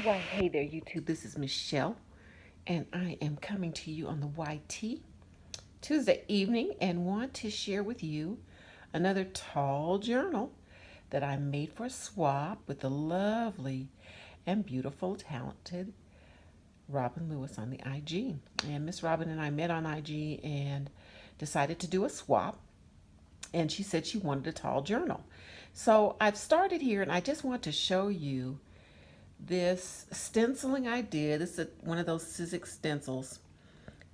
Why, hey there, YouTube. This is Michelle, and I am coming to you on the YT Tuesday evening and want to share with you another tall journal that I made for a swap with the lovely and beautiful, talented Robin Lewis on the IG. And Miss Robin and I met on IG and decided to do a swap, and she said she wanted a tall journal. So I've started here, and I just want to show you this stenciling I did. It's one of those Sizzix stencils.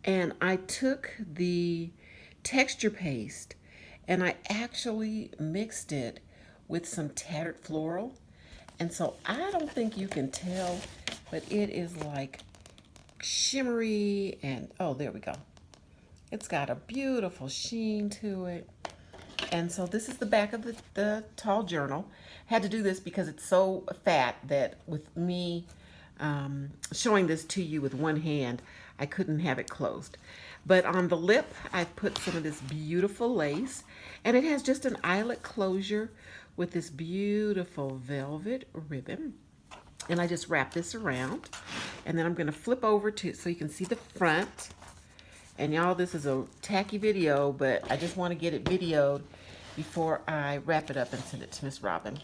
And I took the texture paste and I actually mixed it with some tattered floral. And so I don't think you can tell, but it is like shimmery and, oh, there we go. It's got a beautiful sheen to it. And so this is the back of the tall journal. Had to do this because it's so fat that with me showing this to you with one hand, I couldn't have it closed. But on the lip, I put some of this beautiful lace, and it has just an eyelet closure with this beautiful velvet ribbon. And I just wrap this around, and then I'm going to flip over to so you can see the front. And y'all, this is a tacky video, but I just want to get it videoed before I wrap it up and send it to Miss Robin.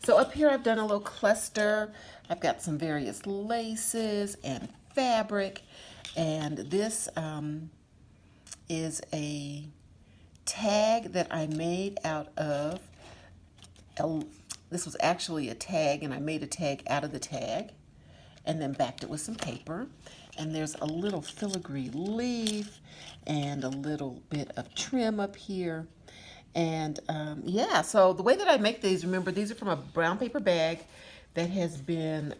So up here I've done a little cluster. I've got some various laces and fabric. And this is a tag that I made out of, this was actually a tag, and I made a tag out of the tag and then backed it with some paper. And there's a little filigree leaf and a little bit of trim up here. And yeah, so the way that I make these, remember, these are from a brown paper bag that has been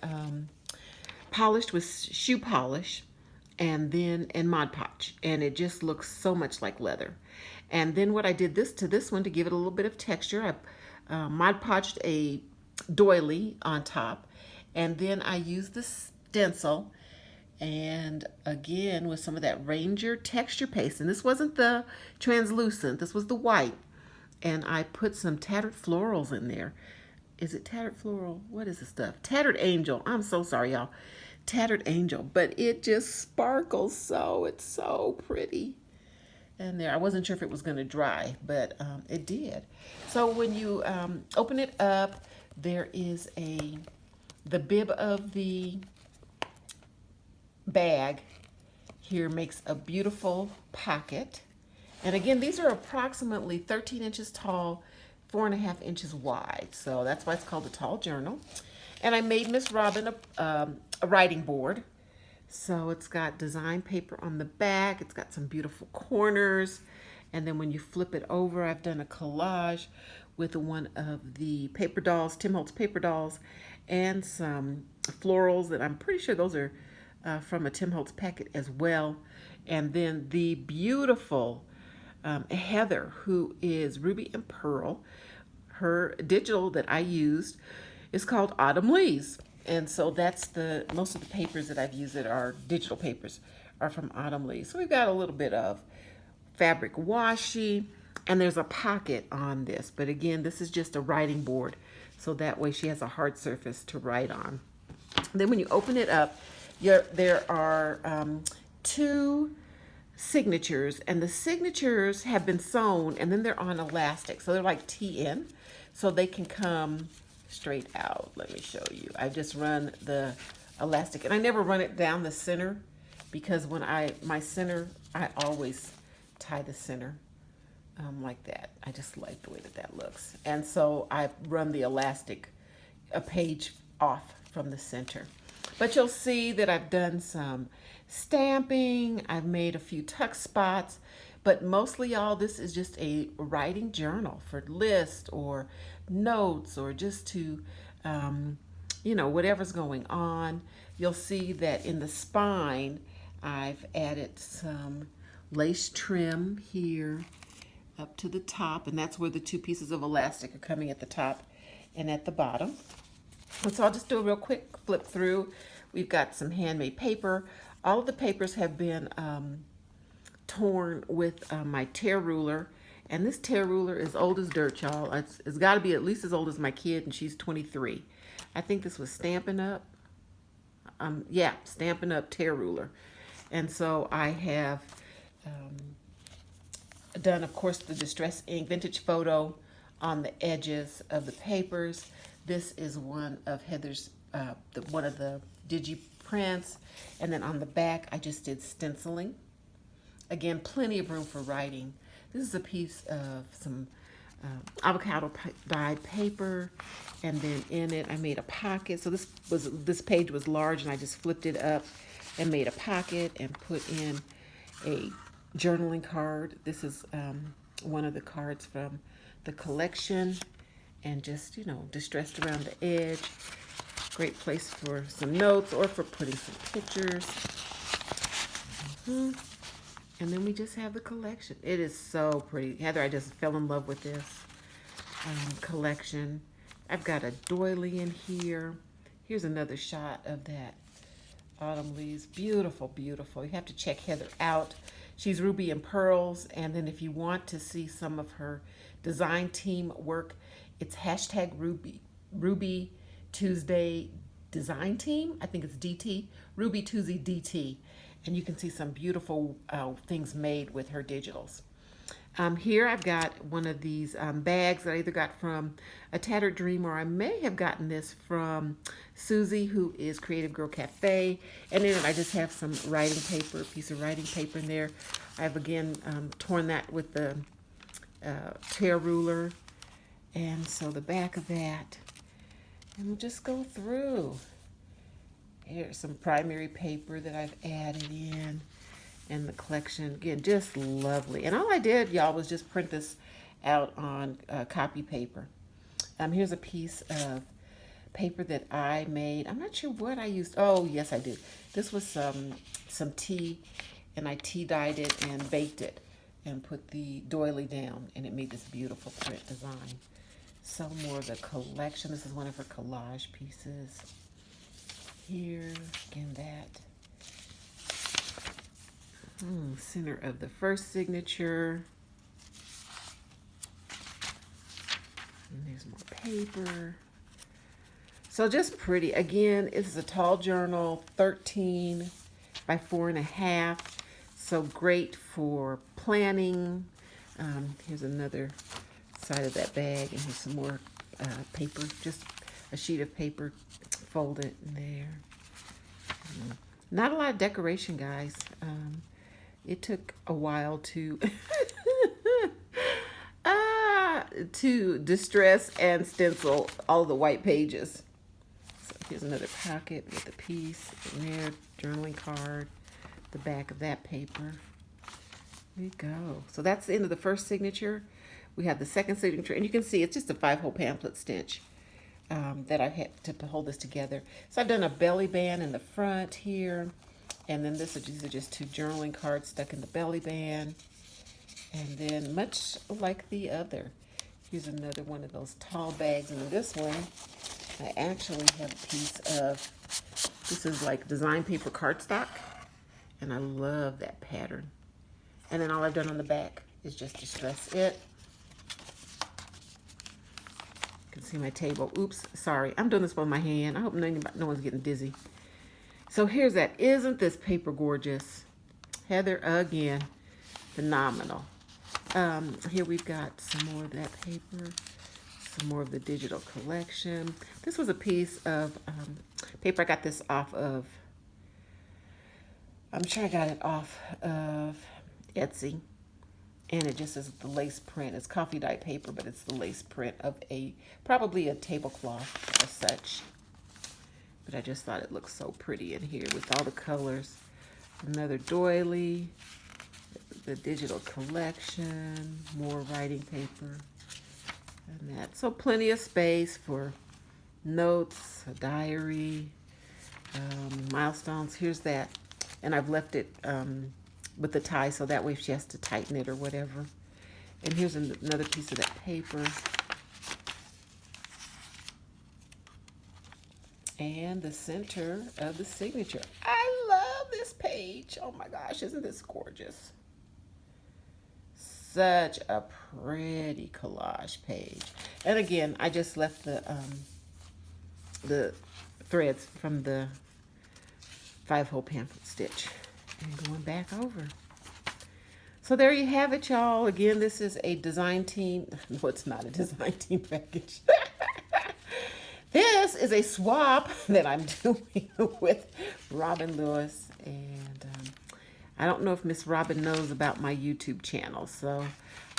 polished with shoe polish and then in ModPodge. And it just looks so much like leather. And then what I did to this one to give it a little bit of texture, I ModPodged a doily on top. And then I used the stencil, and again with some of that Ranger texture paste, and this wasn't the translucent, this was the white, and I put some tattered florals in there. Is it tattered floral? What is this stuff? Tattered angel. I'm so sorry, y'all. Tattered angel, but it just sparkles so. It's so pretty. And there, I wasn't sure if it was going to dry, but it did. So when you open it up, there is the bib of the bag here makes a beautiful pocket. And again, these are approximately 13 inches tall, 4.5 inches wide. So that's why it's called a tall journal. And I made Miss Robin a writing board. So it's got design paper on the back. It's got some beautiful corners. And then when you flip it over, I've done a collage with one of the paper dolls, Tim Holtz paper dolls, and some florals that I'm pretty sure those are from a Tim Holtz packet as well. And then the beautiful Heather, who is Ruby and Pearl, her digital that I used is called Autumn Leaves. And so that's most of the papers that I've used that are digital papers are from Autumn Leaves. So we've got a little bit of fabric washi, and there's a pocket on this. But again, this is just a writing board, so that way she has a hard surface to write on. Then when you open it up, there are two signatures, and the signatures have been sewn, and then they're on elastic. So they're like TN, so they can come straight out. Let me show you. I just run the elastic, and I never run it down the center, because when my center, I always tie the center like that. I just like the way that looks. And so I run the elastic a page off from the center. But you'll see that I've done some stamping. I've made a few tuck spots, but mostly, y'all, this is just a writing journal for lists or notes, or just to, you know, whatever's going on. You'll see that in the spine, I've added some lace trim here up to the top, and that's where the two pieces of elastic are coming at the top and at the bottom. And so I'll just do a real quick flip through. We've got some handmade paper. All of the papers have been torn with my tear ruler. And this tear ruler is old as dirt, y'all. It's got to be at least as old as my kid, and she's 23. I think this was Stampin' Up. yeah, Stampin' Up! Tear ruler. And so I have done, of course, the distress ink vintage photo on the edges of the papers. This is one of Heather's, one of the digi prints. And then on the back, I just did stenciling. Again, plenty of room for writing. This is a piece of some avocado dyed paper, and then in it I made a pocket. So this page was large, and I just flipped it up and made a pocket and put in a journaling card. This is one of the cards from the collection, and just, you know, distressed around the edge. Great place for some notes or for putting some pictures. And then we just have the collection. It is so pretty. Heather, I just fell in love with this collection. I've got a doily in here. Here's another shot of that autumn leaves. Beautiful, beautiful. You have to check Heather out. She's Ruby and Pearls. And then if you want to see some of her design team work, it's hashtag Ruby Tuesday Design Team. I think it's DT. Ruby Tuesday DT. And you can see some beautiful things made with her digitals. Here I've got one of these bags that I either got from A Tattered Dream, or I may have gotten this from Susie, who is Creative Girl Cafe. And in it I just have some writing paper, a piece of writing paper in there. I've again torn that with the tear ruler. And so the back of that, and we'll just go through. Here's some primary paper that I've added in, and the collection, again, just lovely. And all I did, y'all, was just print this out on copy paper. Here's a piece of paper that I made. I'm not sure what I used. Oh, yes, I did. This was some tea, and I tea dyed it and baked it and put the doily down, and it made this beautiful print design. So more of the collection. This is one of her collage pieces. Here, again, that center of the first signature. And there's more paper. So just pretty. Again, it's a tall journal, 13 by 4.5. So great for planning. Here's another side of that bag, and here's some more paper, just a sheet of paper folded in there. Not a lot of decoration, guys. It took a while to to distress and stencil all the white pages. So here's another pocket with a piece in there, journaling card, the back of that paper. There you go. So that's the end of the first signature. We have the second signature, and you can see it's just a 5-hole pamphlet stitch that I had to hold this together. So I've done a belly band in the front here, and then these are just 2 journaling cards stuck in the belly band. And then much like the other, here's another one of those tall bags. And in this one, I actually have a piece of, this is like design paper cardstock, and I love that pattern. And then all I've done on the back is just distress it. You can see my table. Oops, sorry. I'm doing this with my hand. I hope no one's getting dizzy. So here's that. Isn't this paper gorgeous? Heather, again, phenomenal. Here we've got some more of that paper, some more of the digital collection. This was a piece of paper. I got this off of, I'm sure I got it off of Etsy. And it just is the lace print. It's coffee dye paper, but it's the lace print of probably a tablecloth or such. But I just thought it looked so pretty in here with all the colors. Another doily, the digital collection, more writing paper, and that. So plenty of space for notes, a diary, milestones. Here's that. And I've left it with the tie, so that way if she has to tighten it or whatever. And here's another piece of that paper. And the center of the signature. I love this page. Oh my gosh, isn't this gorgeous? Such a pretty collage page. And again, I just left the threads from the 5-hole pamphlet stitch and going back over. So there you have it, y'all. Again, this is a design team. No, it's not a design team package. This is a swap that I'm doing with Robin Lewis. And I don't know if Miss Robin knows about my YouTube channel. So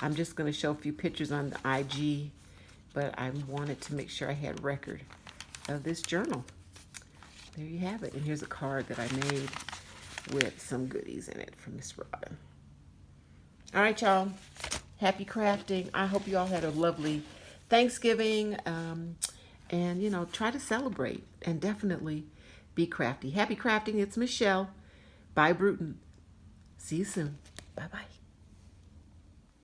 I'm just going to show a few pictures on the IG. But I wanted to make sure I had record of this journal. There you have it. And here's a card that I made with some goodies in it from Miss Robin. All right, y'all. Happy crafting. I hope you all had a lovely Thanksgiving. And, you know, try to celebrate and definitely be crafty. Happy crafting. It's Michelle. byBruton. See you soon. Bye-bye.